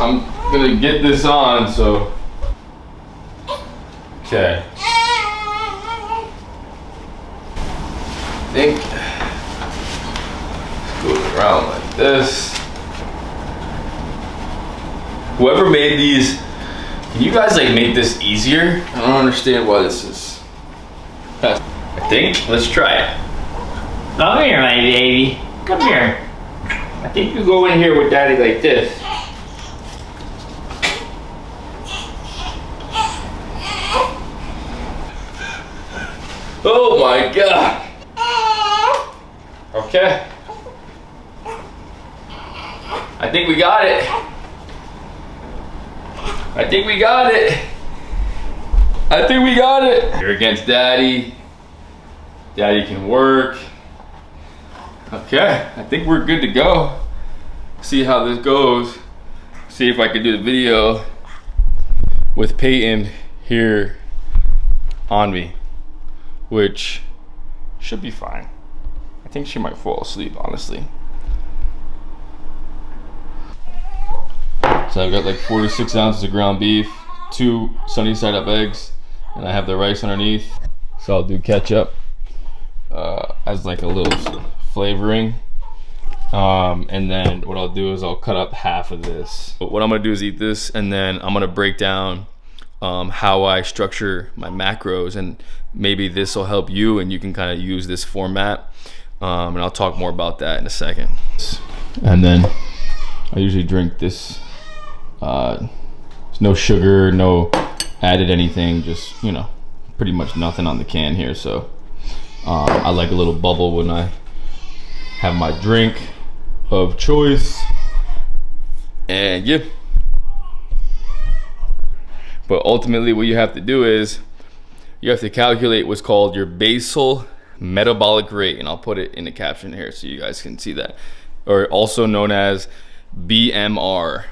I'm gonna get this on, so. Okay. I think it goes around like this. Whoever made these, can you guys like make this easier? I don't understand why this is. I think, let's try it. Come here, my baby. Come here. I think you go in here with daddy like this. Oh my God. Okay. I think we got it. I think we got it. I think we got it. You're against daddy. Daddy can work. Okay, I think we're good to go. See how this goes. See if I can do the video with Peyton here on me, which should be fine. I think she might fall asleep, honestly. So I've got like 46 ounces of ground beef, 2 sunny side up eggs, and I have the rice underneath. So I'll do ketchup as like a little flavoring. And then what I'll do is I'll cut up half of this. But what I'm gonna do is eat this, and then I'm gonna break down how I structure my macros, and maybe this will help you and you can kind of use this format. And I'll talk more about that in a second. And then I usually drink this. There's no sugar, no added anything, just, you know, pretty much nothing on the can here. So I like a little bubble when I have my drink of choice. And yeah. But ultimately what you have to do is you have to calculate what's called your basal metabolic rate, and I'll put it in the caption here so you guys can see that, or also known as BMR,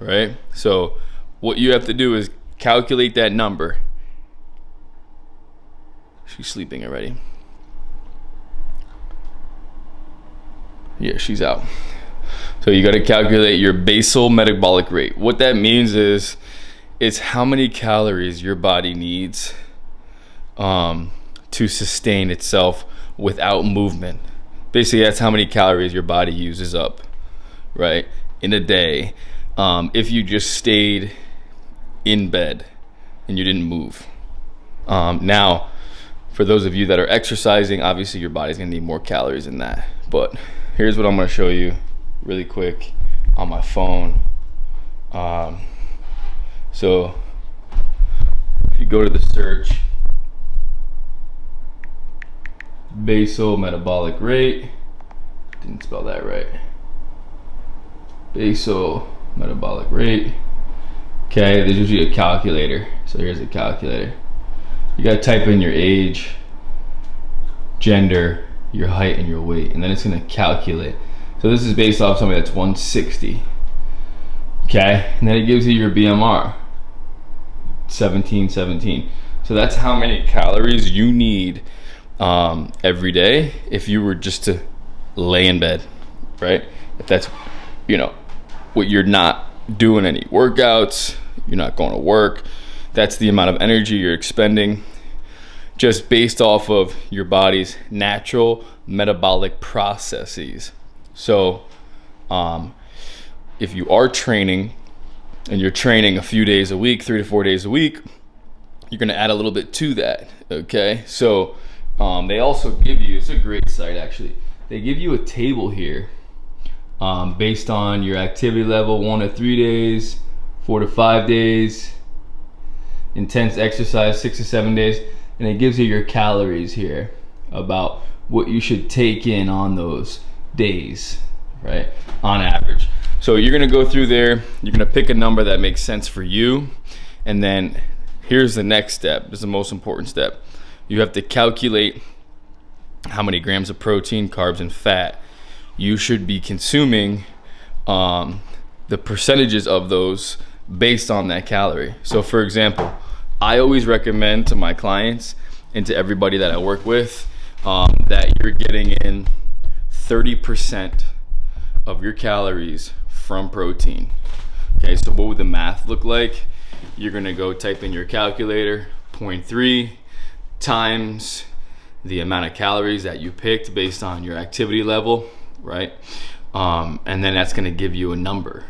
right? So what you have to do is calculate that number. She's sleeping already. Yeah, she's out. So you got to calculate your basal metabolic rate. What that means is it's how many calories your body needs to sustain itself without movement. Basically, that's how many calories your body uses up, right, in a day, if you just stayed in bed and you didn't move. Now, for those of you that are exercising, obviously your body's gonna need more calories than that. But here's what I'm gonna show you really quick on my phone. So if you go to the search, basal metabolic rate, didn't spell that right, basal metabolic rate. Okay, there's usually a calculator. So here's a calculator. You gotta type in your age, gender, your height, and your weight, and then it's gonna calculate. So this is based off somebody that's 160. Okay, and then it gives you your BMR, 1717. So that's how many calories you need every day if you were just to lay in bed, right? If that's, you know, what, you're not doing any workouts, you're not going to work, that's the amount of energy you're expending just based off of your body's natural metabolic processes. So if you are training and you're training a few days a week, 3 to 4 days a week, you're going to add a little bit to that. Okay, so they also give you, it's a great site actually, they give you a table here based on your activity level, 1 to 3 days, 4 to 5 days, intense exercise, 6 to 7 days, and it gives you your calories here about what you should take in on those days, right, on average. So you're gonna go through there, you're gonna pick a number that makes sense for you, and then here's the next step. This is the most important step. You have to calculate how many grams of protein, carbs, and fat you should be consuming, the percentages of those based on that calorie. So for example, I always recommend to my clients and to everybody that I work with that you're getting in 30% of your calories from protein. Okay, so what would the math look like? You're gonna go type in your calculator, 0.3 times the amount of calories that you picked based on your activity level, right? And then that's gonna give you a number.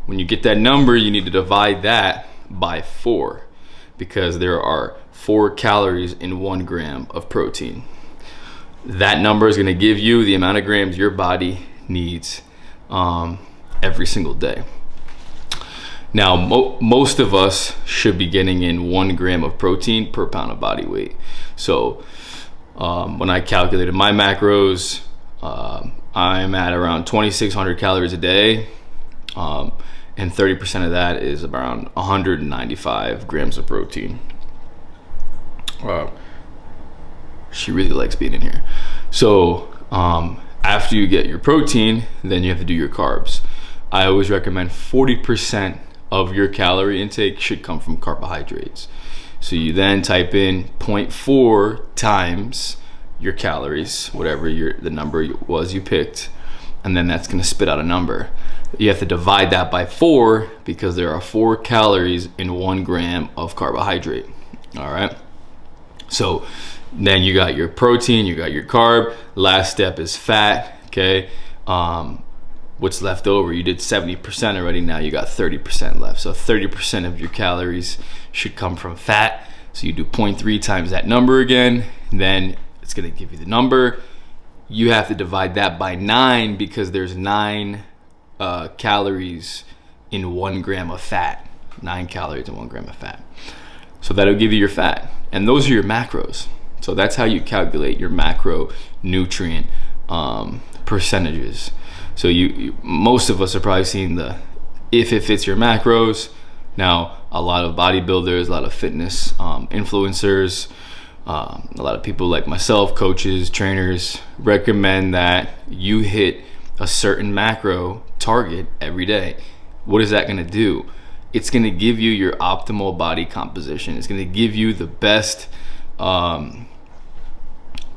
When you get that number, you need to divide that by 4, because there are 4 calories in 1 gram of protein. That number is gonna give you the amount of grams your body needs every single day. Now, most of us should be getting in 1 gram of protein per pound of body weight. So when I calculated my macros, I'm at around 2,600 calories a day, and 30% of that is around 195 grams of protein. She really likes being in here. So after you get your protein, then you have to do your carbs. I always recommend 40% of your calorie intake should come from carbohydrates. So you then type in 0.4 times your calories, whatever the number was you picked, and then that's going to spit out a number. You have to divide that by 4, because there are 4 calories in 1 gram of carbohydrate. All right. So then you got your protein, you got your carb. Last step is fat. Okay. What's left over? You did 70% already. Now you got 30% left. So 30% of your calories should come from fat. So you do 0.3 times that number again. Then it's going to give you the number. You have to divide that by 9, because there's 9 calories in 1 gram of fat. 9 calories in 1 gram of fat. So that'll give you your fat. And those are your macros. So that's how you calculate your macronutrient percentages. So most of us are probably seeing the if it fits your macros. Now, a lot of bodybuilders, a lot of fitness influencers, a lot of people like myself, coaches, trainers, recommend that you hit a certain macro target every day. What is that going to do? It's going to give you your optimal body composition. It's going to give you the best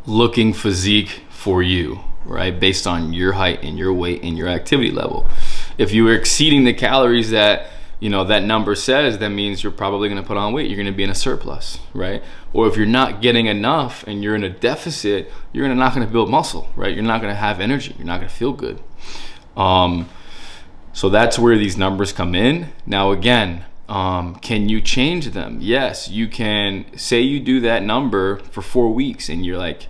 looking physique for you, right? Based on your height and your weight and your activity level. If you are exceeding the calories that that number says, that means you're probably going to put on weight. You're going to be in a surplus, right? Or if you're not getting enough and you're in a deficit, you're not going to build muscle, right? You're not going to have energy. You're not going to feel good. So that's where these numbers come in. Now, again, can you change them? Yes, you can. Say you do that number for 4 weeks and you're like,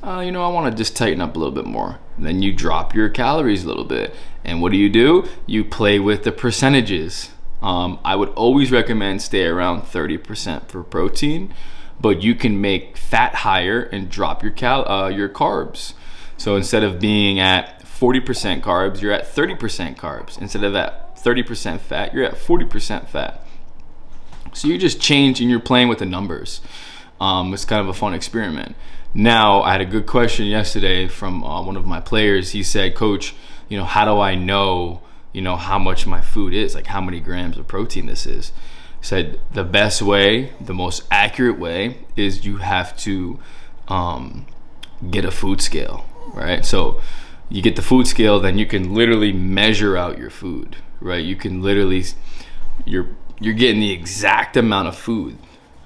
I want to just tighten up a little bit more. Then you drop your calories a little bit. And what do? You play with the percentages. I would always recommend stay around 30% for protein, but you can make fat higher and drop your carbs. So instead of being at 40% carbs, you're at 30% carbs. Instead of at 30% fat, you're at 40% fat. So you're just changing, you're playing with the numbers. It's kind of a fun experiment. Now, I had a good question yesterday from one of my players. He said, Coach, how do I know, how much my food is, like how many grams of protein this is? He said the best way, the most accurate way is you have to get a food scale, right? So you get the food scale, then you can literally measure out your food, right? You can literally, you're getting the exact amount of food.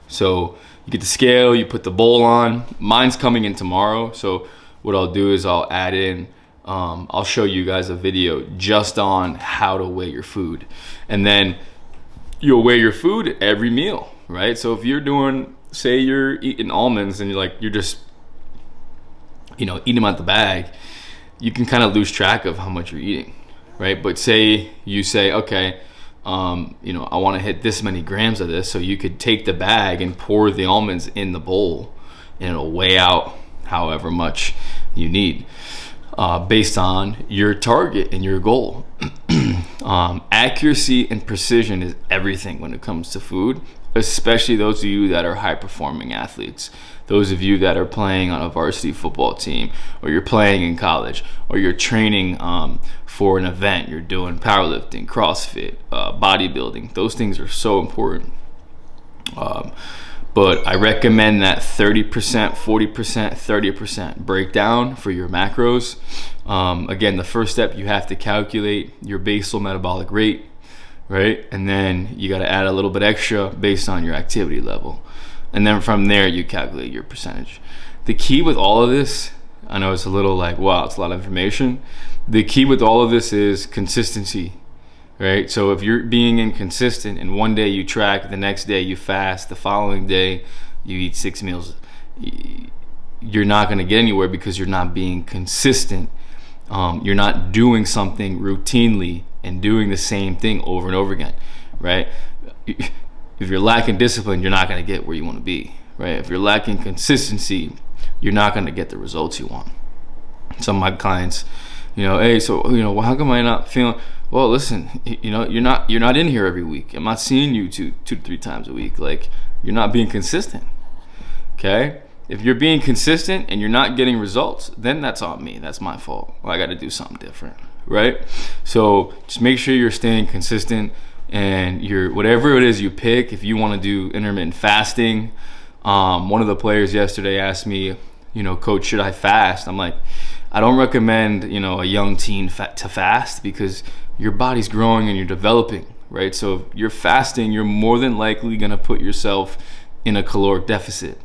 So you get the scale, you put the bowl on. Mine's coming in tomorrow. So what I'll do is I'll add in, I'll show you guys a video just on how to weigh your food. And then you'll weigh your food every meal, right? So if you're doing, say you're eating almonds and you're just, eating them out the bag, you can kind of lose track of how much you're eating, right? But say you say, okay, I want to hit this many grams of this. So you could take the bag and pour the almonds in the bowl and it'll weigh out however much you need based on your target and your goal. Accuracy and precision is everything when it comes to food, especially those of you that are high performing athletes. Those of you that are playing on a varsity football team, or you're playing in college, or you're training for an event, you're doing powerlifting, CrossFit, bodybuilding. Those things are so important. But I recommend that 30%, 40%, 30% breakdown for your macros. Again, the first step, you have to calculate your basal metabolic rate. right? And then you got to add a little bit extra based on your activity level. And then from there, you calculate your percentage. The key with all of this, I know it's a little like, wow, it's a lot of information. The key with all of this is consistency, right? So if you're being inconsistent and one day you track, the next day you fast, the following day you eat 6 meals, you're not going to get anywhere because you're not being consistent. You're not doing something routinely and doing the same thing over and over again, right? If you're lacking discipline, you're not going to get where you want to be, right? If you're lacking consistency, you're not going to get the results you want. Some of my clients, hey, so well, how come I not feeling? Well, listen, you're not in here every week. I'm not seeing you two to 3 times a week. Like, you're not being consistent. Okay. If you're being consistent and you're not getting results, then that's on me. That's my fault. Well, I got to do something different, right? So just make sure you're staying consistent, and whatever it is you pick. If you want to do intermittent fasting, one of the players yesterday asked me, coach, should I fast? I'm like, I don't recommend, a young teen to fast, because your body's growing and you're developing, right? So if you're fasting, you're more than likely going to put yourself in a caloric deficit.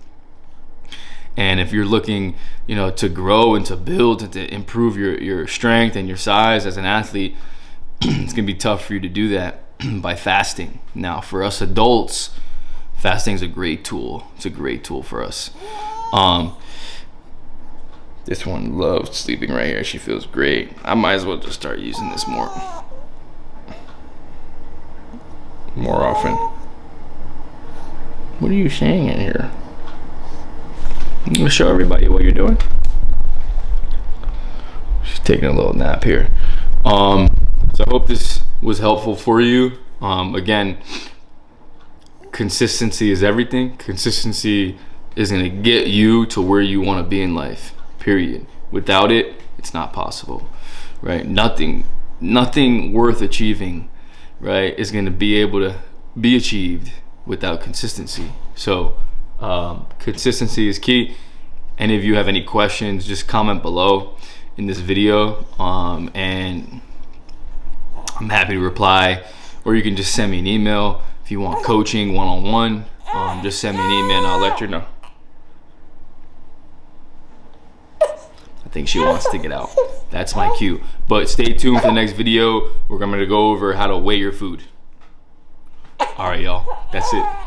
And if you're looking, to grow and to build and to improve your strength and your size as an athlete, it's going to be tough for you to do that by fasting. Now, for us adults, fasting is a great tool. It's a great tool for us. This one loves sleeping right here. She feels great. I might as well just start using this more often. What are you saying in here? I'm gonna show everybody what you're doing. She's taking a little nap here. So I hope this was helpful for you. Again, consistency is everything. Consistency is gonna get you to where you want to be in life, period. Without it, it's not possible, right? Nothing worth achieving, right, is gonna be able to be achieved without consistency. So consistency is key. And if you have any questions, just comment below in this video, and I'm happy to reply. Or you can just send me an email if you want coaching one-on-one. Just send me an email and I'll let you know. I think she wants to get out. That's my cue. But stay tuned for the next video. We're going to go over how to weigh your food. All right, y'all. That's it.